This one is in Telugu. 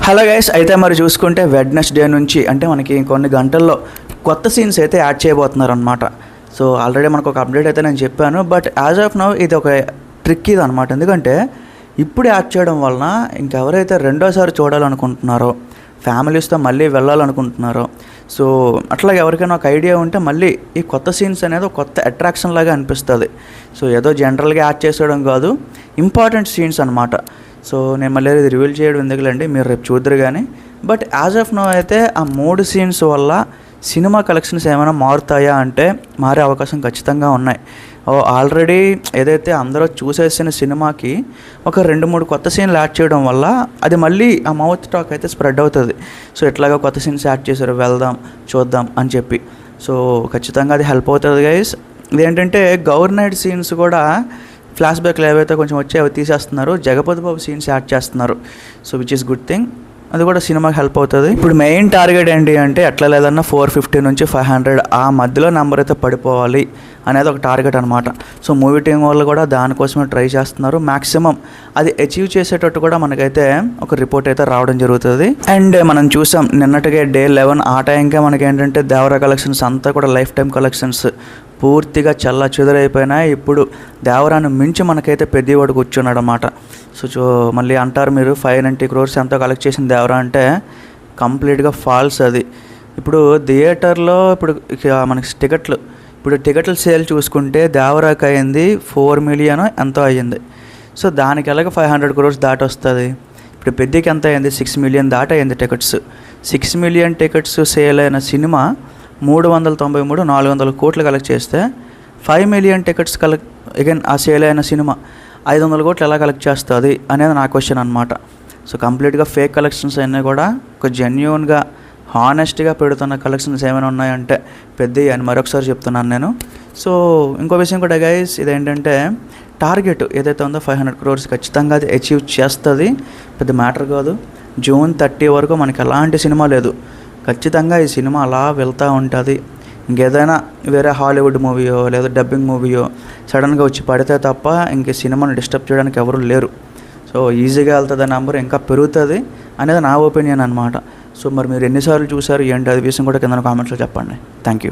హలో గైస్, అయితే మరి చూసుకుంటే వెడ్నెస్డే నుంచి అంటే మనకి కొన్ని గంటల్లో కొత్త సీన్స్ అయితే యాడ్ చేయబోతున్నారు అనమాట. సో ఆల్రెడీ మనకు ఒక అప్డేట్ అయితే నేను చెప్పాను, బట్ యాజ్ ఆఫ్ నౌ ఇది ఒక ట్రిక్ ఇది అనమాట. ఎందుకంటే ఇప్పుడు యాడ్ చేయడం వలన ఇంకెవరైతే రెండోసారి చూడాలనుకుంటున్నారో, ఫ్యామిలీస్తో మళ్ళీ వెళ్ళాలనుకుంటున్నారో, సో అట్లాగే ఎవరికైనా ఒక ఐడియా ఉంటే మళ్ళీ ఈ కొత్త సీన్స్ అనేది ఒక కొత్త అట్రాక్షన్ లాగా అనిపిస్తుంది. సో ఏదో జనరల్గా యాడ్ చేసేయడం కాదు, ఇంపార్టెంట్ సీన్స్ అనమాట. సో నేను మళ్ళీ ఇది రివీల్ చేయడం ఎందుకులేండి, మీరు రేపు చూద్దరు కానీ. బట్ యాజ్ ఆఫ్ నో అయితే ఆ 3 సీన్స్ వల్ల సినిమా కలెక్షన్స్ ఏమైనా మారుతాయా అంటే మారే అవకాశం ఖచ్చితంగా ఉన్నాయి. ఆల్రెడీ ఏదైతే అందరూ చూసేసిన సినిమాకి ఒక 2-3 కొత్త సీన్లు యాడ్ చేయడం వల్ల అది మళ్ళీ ఆ మౌత్ టాక్ అయితే స్ప్రెడ్ అవుతుంది. సో ఇట్లాగా కొత్త సీన్స్ యాడ్ చేశారు, వెళ్దాం చూద్దాం అని చెప్పి. సో ఖచ్చితంగా అది హెల్ప్ అవుతుంది గైస్. ఇదేంటంటే గవర్నమెంట్ సీన్స్ కూడా ఫ్లాష్ బ్యాక్లు ఏవైతే కొంచెం వచ్చి అవి తీసేస్తున్నారు, జగపతి బాబు సీన్స్ యాడ్ చేస్తున్నారు. So which is good thing, అది కూడా సినిమాకి హెల్ప్ అవుతుంది. ఇప్పుడు మెయిన్ టార్గెట్ ఏంటి అంటే ఎట్లా లేదన్నా 450 నుంచి 500 ఆ మధ్యలో నెంబర్ అయితే పడిపోవాలి అనేది ఒక టార్గెట్ అనమాట. సో మూవీ టీం వాళ్ళు కూడా దానికోసమే ట్రై చేస్తున్నారు. మ్యాక్సిమం అది అచీవ్ చేసేటట్టు కూడా మనకైతే ఒక రిపోర్ట్ అయితే రావడం జరుగుతుంది. అండ్ మనం చూసాం నిన్నటికే Day 11 ఆ టైంకే మనకి ఏంటంటే దేవరా కలెక్షన్స్ అంతా కూడా లైఫ్ టైం కలెక్షన్స్ పూర్తిగా చల్ల చెదురైపోయినాయి. ఇప్పుడు దేవరాను మించి మనకైతే పెద్దవాడు కూర్చున్నాడు అన్నమాట. సో మళ్ళీ అంటారు మీరు 590 crores ఎంతో కలెక్ట్ చేసిన దేవరా అంటే కంప్లీట్గా ఫాల్స్ అది. ఇప్పుడు థియేటర్లో ఇప్పుడు మనకి టికెట్లు సేల్ చూసుకుంటే దేవరాకి అయింది 4 million ఎంతో అయ్యింది. సో దానికి ఎలాగ 500 crores దాటి వస్తుంది. ఇప్పుడు పెద్దకి ఎంత అయింది, 6 million దాటి అయింది టికెట్స్. 6 million టికెట్స్ సేల్ అయిన సినిమా 393 400 కోట్లు కలెక్ట్ చేస్తే 5 million టికెట్స్ అగైన్ ఆ సేల్ అయిన సినిమా 500 కోట్లు ఎలా కలెక్ట్ చేస్తుంది అనేది నా క్వశ్చన్ అనమాట. సో కంప్లీట్గా ఫేక్ కలెక్షన్స్ అన్నీ కూడా ఒక జెన్యూన్గా హానెస్ట్గా పెడుతున్న కలెక్షన్స్ ఏమైనా ఉన్నాయంటే పెద్దవి అని మరొకసారి చెప్తున్నాను నేను. సో ఇంకో విషయం కూడా గైస్, ఇదేంటంటే టార్గెట్ ఏదైతే ఉందో 500 crores ఖచ్చితంగా అది అచీవ్ చేస్తుంది. పెద్ద మ్యాటర్ కాదు. June 30 వరకు మనకి ఎలాంటి సినిమా లేదు. ఖచ్చితంగా ఈ సినిమా అలా వెళ్తూ ఉంటుంది. ఇంకేదైనా వేరే హాలీవుడ్ మూవీయో లేదా డబ్బింగ్ మూవీయో సడన్గా వచ్చి పడితే తప్ప ఇంక సినిమాని డిస్టర్బ్ చేయడానికి ఎవరు లేరు. సో ఈజీగా వెళ్తుంది, నెంబర్ ఇంకా పెరుగుతుంది అనేది నా ఒపీనియన్ అనమాట. సో మరి మీరు ఎన్నిసార్లు చూసారు ఏంటి అది విషయం కూడా కింద కామెంట్స్లో చెప్పండి. Thank you.